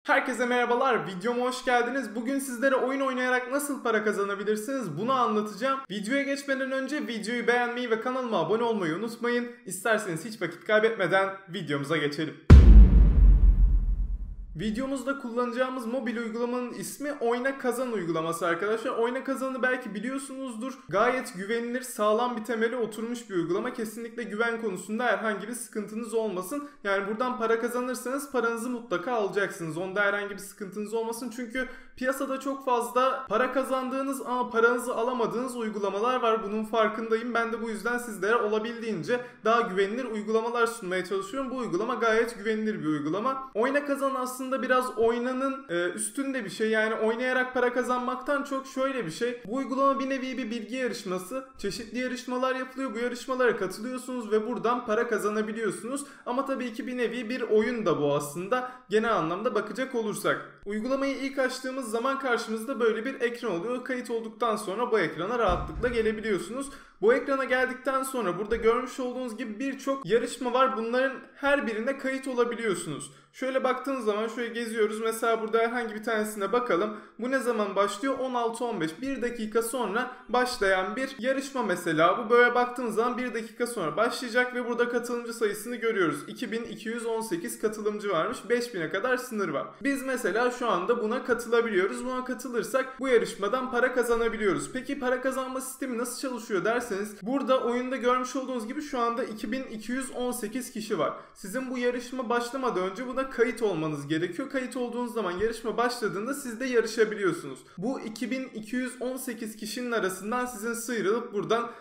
Herkese merhabalar, videoma hoş geldiniz. Bugün sizlere oyun oynayarak nasıl para kazanabilirsiniz bunu anlatacağım. Videoya geçmeden önce videoyu beğenmeyi ve kanalıma abone olmayı unutmayın. İsterseniz hiç vakit kaybetmeden videomuza geçelim. Videomuzda kullanacağımız mobil uygulamanın ismi Oyna Kazan uygulaması arkadaşlar. Oyna Kazan'ı belki biliyorsunuzdur. Gayet güvenilir, sağlam bir temeli oturmuş bir uygulama. Kesinlikle güven konusunda herhangi bir sıkıntınız olmasın. Yani buradan para kazanırsanız paranızı mutlaka alacaksınız. Onda herhangi bir sıkıntınız olmasın. Çünkü piyasada çok fazla para kazandığınız ama paranızı alamadığınız uygulamalar var. Bunun farkındayım. Ben de bu yüzden sizlere olabildiğince daha güvenilir uygulamalar sunmaya çalışıyorum. Bu uygulama gayet güvenilir bir uygulama. Oyna Kazan aslında biraz oynanın üstünde bir şey. Yani oynayarak para kazanmaktan çok şöyle bir şey. Bu uygulama bir nevi bir bilgi yarışması. Çeşitli yarışmalar yapılıyor. Bu yarışmalara katılıyorsunuz ve buradan para kazanabiliyorsunuz. Ama tabii ki bir nevi bir oyun da bu aslında. Genel anlamda bakacak olursak. Uygulamayı ilk açtığımız zaman karşımızda böyle bir ekran oluyor. Kayıt olduktan sonra bu ekrana rahatlıkla gelebiliyorsunuz. Bu ekrana geldikten sonra burada görmüş olduğunuz gibi birçok yarışma var. Bunların her birine kayıt olabiliyorsunuz. Şöyle baktığınız zaman şöyle geziyoruz. Mesela burada herhangi bir tanesine bakalım. Bu ne zaman başlıyor? 16-15. 1 dakika sonra başlayan bir yarışma mesela. Bu böyle baktığınız zaman 1 dakika sonra başlayacak ve burada katılımcı sayısını görüyoruz. 2218 katılımcı varmış. 5000'e kadar sınır var. Biz mesela şu anda buna katılabiliyoruz. Buna katılırsak bu yarışmadan para kazanabiliyoruz. Peki para kazanma sistemi nasıl çalışıyor derseniz, burada oyunda görmüş olduğunuz gibi şu anda 2218 kişi var. Sizin bu yarışma başlamadan önce buna kayıt olmanız gerekiyor. Kayıt olduğunuz zaman yarışma başladığında siz de yarışabiliyorsunuz. Bu 2218 kişinin arasından sizin sıyrılıp buradan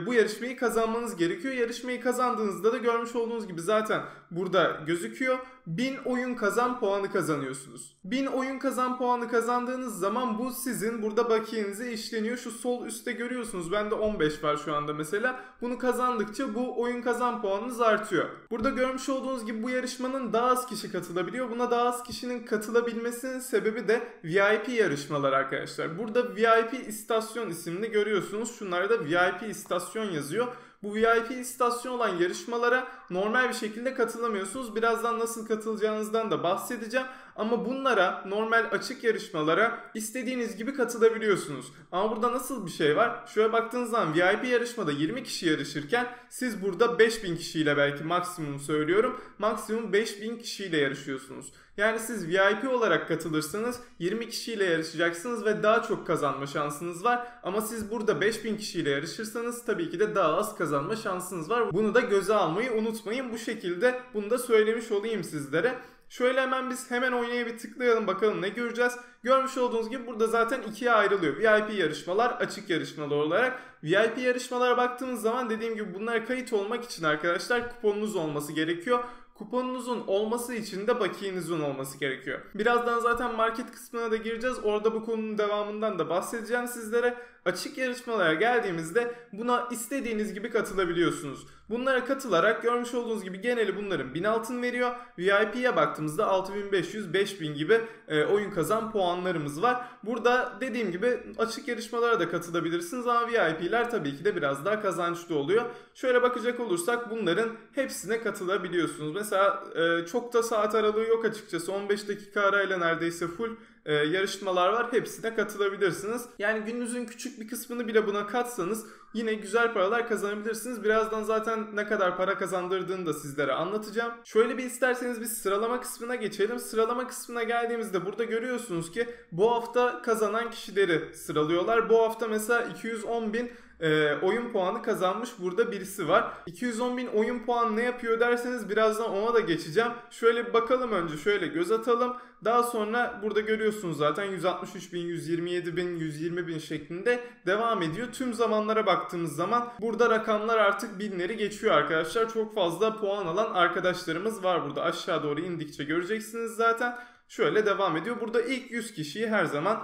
bu yarışmayı kazanmanız gerekiyor. Yarışmayı kazandığınızda da görmüş olduğunuz gibi zaten burada gözüküyor. 1000 oyun kazan puanı kazanıyorsunuz. 1000 oyun kazan puanı kazandığınız zaman bu sizin burada bakiyenize işleniyor. Şu sol üstte görüyorsunuz. Bende 15 var şu anda mesela. Bunu kazandıkça bu oyun kazan puanınız artıyor. Burada görmüş olduğunuz gibi bu yarışmanın daha az kişi katılabiliyor. Buna daha az kişinin katılabilmesinin sebebi de VIP yarışmalar arkadaşlar. Burada VIP istasyon isimli görüyorsunuz. Şunlarda VIP istasyon yazıyor. Bu VIP istasyon olan yarışmalara normal bir şekilde katılamıyorsunuz. Birazdan nasıl katılacağınızdan da bahsedeceğim. Ama bunlara, normal açık yarışmalara istediğiniz gibi katılabiliyorsunuz. Ama burada nasıl bir şey var? Şöyle baktığınız zaman VIP yarışmada 20 kişi yarışırken siz burada 5000 kişiyle, belki maksimum söylüyorum, maksimum 5000 kişiyle yarışıyorsunuz. Yani siz VIP olarak katılırsanız 20 kişiyle yarışacaksınız ve daha çok kazanma şansınız var. Ama siz burada 5000 kişiyle yarışırsanız tabii ki de daha az kazanma şansınız var. Bunu da göze almayı unutmayın. Bu şekilde bunu da söylemiş olayım sizlere. Şöyle biz hemen oynaya bir tıklayalım, bakalım ne göreceğiz. Görmüş olduğunuz gibi burada zaten ikiye ayrılıyor. VIP yarışmalar, açık yarışmalar olarak. VIP yarışmalara baktığımız zaman dediğim gibi bunlara kayıt olmak için arkadaşlar kuponunuz olması gerekiyor. Kuponunuzun olması için de bakiyenizin olması gerekiyor. Birazdan zaten market kısmına da gireceğiz. Orada bu konunun devamından da bahsedeceğim sizlere. Açık yarışmalara geldiğimizde buna istediğiniz gibi katılabiliyorsunuz. Bunlara katılarak görmüş olduğunuz gibi geneli bunların 1000 altın veriyor. VIP'ye baktığımızda 6500, 5000 gibi oyun kazan puanlarımız var. Burada dediğim gibi açık yarışmalara da katılabilirsiniz ama VIP'ler tabii ki de biraz daha kazançlı oluyor. Şöyle bakacak olursak bunların hepsine katılabiliyorsunuz. Mesela çok da saat aralığı yok açıkçası. 15 dakika arayla neredeyse full yarışmalar var. Hepsine katılabilirsiniz. Yani gününüzün küçük bir kısmını bile buna katsanız yine güzel paralar kazanabilirsiniz. Birazdan zaten ne kadar para kazandırdığını da sizlere anlatacağım. Şöyle bir isterseniz biz sıralama kısmına geçelim. Sıralama kısmına geldiğimizde burada görüyorsunuz ki bu hafta kazanan kişileri sıralıyorlar. Bu hafta mesela 210.000 oyun puanı kazanmış burada birisi var. 210.000 oyun puanı ne yapıyor derseniz birazdan ona da geçeceğim. Şöyle bir bakalım, önce şöyle göz atalım. Daha sonra burada görüyorsunuz zaten 163.000, 127.000, 120.000 şeklinde devam ediyor. Tüm zamanlara baktığımız zaman burada rakamlar artık binleri geçiyor arkadaşlar. Çok fazla puan alan arkadaşlarımız var burada. Aşağı doğru indikçe göreceksiniz zaten. Şöyle devam ediyor. Burada ilk 100 kişiyi her zaman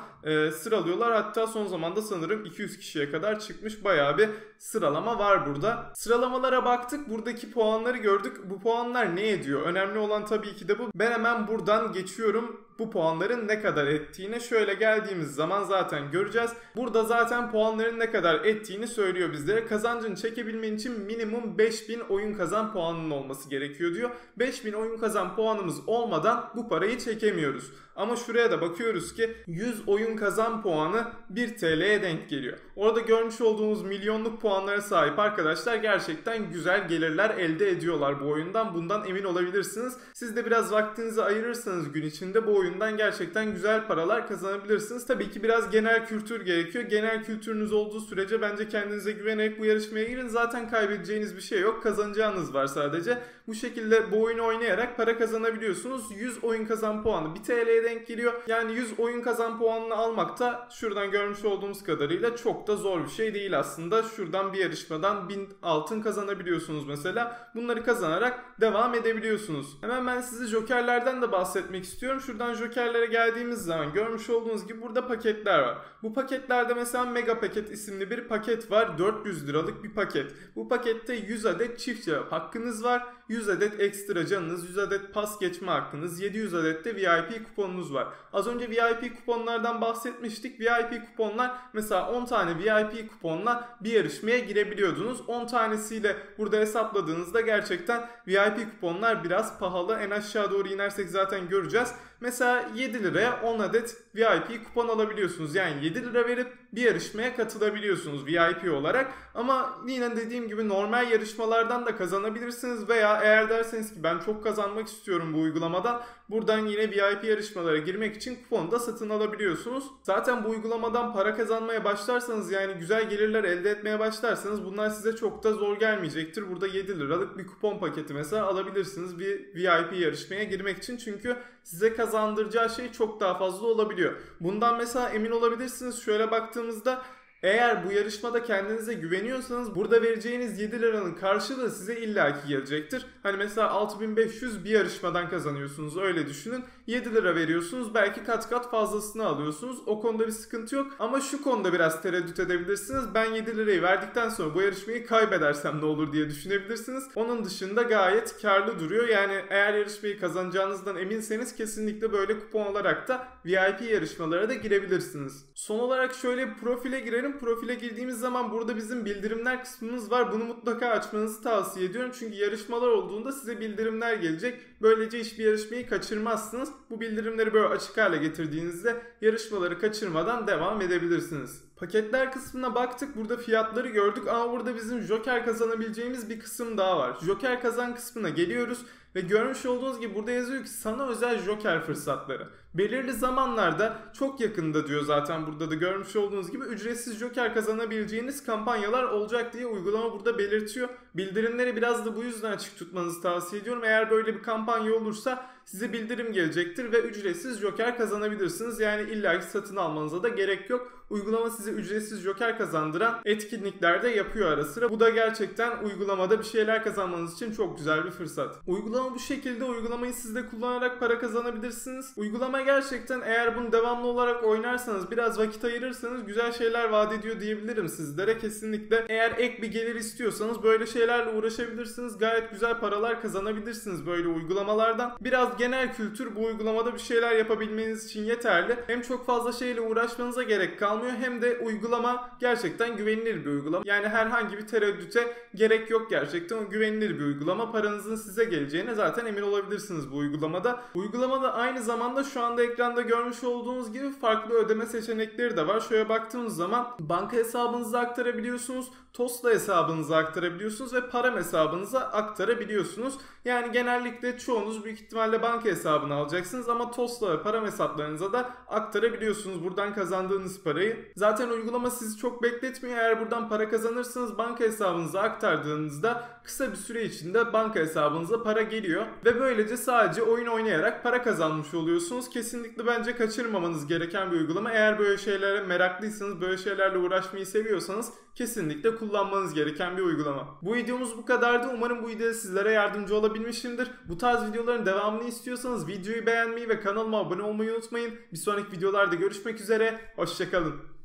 sıralıyorlar. Hatta son zamanda sanırım 200 kişiye kadar çıkmış bayağı bir sıralama var burada. Sıralamalara baktık. Buradaki puanları gördük. Bu puanlar ne ediyor? Önemli olan tabii ki de bu. Ben hemen buradan geçiyorum. Bu puanların ne kadar ettiğine. Şöyle geldiğimiz zaman zaten göreceğiz. Burada zaten puanların ne kadar ettiğini söylüyor bizlere. Kazancını çekebilmen için minimum 5000 oyun kazan puanının olması gerekiyor diyor. 5000 oyun kazan puanımız olmadan bu parayı çekemiyoruz. göremiyoruz. Ama şuraya da bakıyoruz ki 100 oyun kazan puanı 1 TL'ye denk geliyor. Orada görmüş olduğumuz milyonluk puanlara sahip arkadaşlar gerçekten güzel gelirler elde ediyorlar bu oyundan. Bundan emin olabilirsiniz. Siz de biraz vaktinizi ayırırsanız gün içinde bu oyundan gerçekten güzel paralar kazanabilirsiniz. Tabii ki biraz genel kültür gerekiyor. Genel kültürünüz olduğu sürece bence kendinize güvenerek bu yarışmaya girin. Zaten kaybedeceğiniz bir şey yok. Kazanacağınız var sadece. Bu şekilde bu oyunu oynayarak para kazanabiliyorsunuz. 100 oyun kazan puanı 1 TL'ye denk geliyor. Yani 100 oyun kazan puanını almak da şuradan görmüş olduğumuz kadarıyla çok da zor bir şey değil aslında. Şuradan bir yarışmadan 1000 altın kazanabiliyorsunuz mesela. Bunları kazanarak devam edebiliyorsunuz. Hemen ben size jokerlerden de bahsetmek istiyorum. Şuradan jokerlere geldiğimiz zaman görmüş olduğunuz gibi burada paketler var. Bu paketlerde mesela mega paket isimli bir paket var. 400 liralık bir paket. Bu pakette 100 adet çift cevap hakkınız var. 100 adet ekstra canınız, 100 adet pas geçme hakkınız, 700 adet de VIP kuponunuz var. Az önce VIP kuponlardan bahsetmiştik. VIP kuponlar mesela 10 tane VIP kuponla bir yarışmaya girebiliyordunuz. 10 tanesiyle burada hesapladığınızda gerçekten VIP kuponlar biraz pahalı. En aşağı doğru inersek zaten göreceğiz. Mesela 7 liraya 10 adet VIP kupon alabiliyorsunuz. Yani 7 lira verip bir yarışmaya katılabiliyorsunuz VIP olarak. Ama yine dediğim gibi normal yarışmalardan da kazanabilirsiniz. Veya eğer derseniz ki ben çok kazanmak istiyorum bu uygulamadan, buradan yine VIP yarışmalara girmek için kuponu da satın alabiliyorsunuz. Zaten bu uygulamadan para kazanmaya başlarsanız, yani güzel gelirler elde etmeye başlarsanız bunlar size çok da zor gelmeyecektir. Burada 7 liralık bir kupon paketi mesela alabilirsiniz bir VIP yarışmaya girmek için. Çünkü size kazandıracağı şey çok daha fazla olabiliyor. Bundan mesela emin olabilirsiniz. Şöyle baktığımızda eğer bu yarışmada kendinize güveniyorsanız burada vereceğiniz 7 liranın karşılığı size illaki gelecektir. Hani mesela 6500 bir yarışmadan kazanıyorsunuz, öyle düşünün. 7 lira veriyorsunuz, belki kat kat fazlasını alıyorsunuz. O konuda bir sıkıntı yok. Ama şu konuda biraz tereddüt edebilirsiniz. Ben 7 lirayı verdikten sonra bu yarışmayı kaybedersem ne olur diye düşünebilirsiniz. Onun dışında gayet karlı duruyor. Yani eğer yarışmayı kazanacağınızdan eminseniz kesinlikle böyle kupon alarak da VIP yarışmalara da girebilirsiniz. Son olarak şöyle profile girelim. Profile girdiğimiz zaman burada bizim bildirimler kısmımız var. Bunu mutlaka açmanızı tavsiye ediyorum. Çünkü yarışmalar olduğunda size bildirimler gelecek. Böylece hiçbir yarışmayı kaçırmazsınız. Bu bildirimleri böyle açık hale getirdiğinizde yarışmaları kaçırmadan devam edebilirsiniz. Paketler kısmına baktık. Burada fiyatları gördük ama burada bizim Joker kazanabileceğimiz bir kısım daha var. Joker kazan kısmına geliyoruz ve görmüş olduğunuz gibi burada yazıyor ki sana özel Joker fırsatları. Belirli zamanlarda, çok yakında diyor zaten burada da görmüş olduğunuz gibi, ücretsiz Joker kazanabileceğiniz kampanyalar olacak diye uygulama burada belirtiyor. Bildirimleri biraz da bu yüzden açık tutmanızı tavsiye ediyorum. Eğer böyle bir kampanya olursa size bildirim gelecektir ve ücretsiz Joker kazanabilirsiniz. Yani illaki satın almanıza da gerek yok. Uygulama size ücretsiz Joker kazandıran etkinlikler de yapıyor ara sıra. Bu da gerçekten uygulamada bir şeyler kazanmanız için çok güzel bir fırsat. Uygulama bu şekilde. Uygulamayı siz de kullanarak para kazanabilirsiniz. Uygulama gerçekten, eğer bunu devamlı olarak oynarsanız, biraz vakit ayırırsanız güzel şeyler vaat ediyor diyebilirim sizlere. Kesinlikle eğer ek bir gelir istiyorsanız böyle şeylerle uğraşabilirsiniz. Gayet güzel paralar kazanabilirsiniz böyle uygulamalardan. Biraz genel kültür bu uygulamada bir şeyler yapabilmeniz için yeterli. Hem çok fazla şeyle uğraşmanıza gerek kalmıyor, hem de uygulama gerçekten güvenilir bir uygulama. Yani herhangi bir tereddüte gerek yok gerçekten. O güvenilir bir uygulama. Paranızın size geleceğine zaten emin olabilirsiniz bu uygulamada. Uygulamada aynı zamanda şu anda ekranda görmüş olduğunuz gibi farklı ödeme seçenekleri de var. Şöyle baktığımız zaman banka hesabınıza aktarabiliyorsunuz, Tosla hesabınıza aktarabiliyorsunuz ve Param hesabınıza aktarabiliyorsunuz. Yani genellikle çoğunuz büyük ihtimalle banka hesabını alacaksınız ama Tosla ve Param hesaplarınıza da aktarabiliyorsunuz buradan kazandığınız parayı. Zaten uygulama sizi çok bekletmiyor. Eğer buradan para kazanırsanız banka hesabınıza aktardığınızda kısa bir süre içinde banka hesabınıza para geliyor ve böylece sadece oyun oynayarak para kazanmış oluyorsunuz. Kesinlikle bence kaçırmamanız gereken bir uygulama. Eğer böyle şeylere meraklıysanız, böyle şeylerle uğraşmayı seviyorsanız kesinlikle kullanmanız gereken bir uygulama. Bu videomuz bu kadardı. Umarım bu video sizlere yardımcı olabilmişimdir. Bu tarz videoların devamını istiyorsanız videoyu beğenmeyi ve kanalıma abone olmayı unutmayın. Bir sonraki videolarda görüşmek üzere. Hoşça kalın.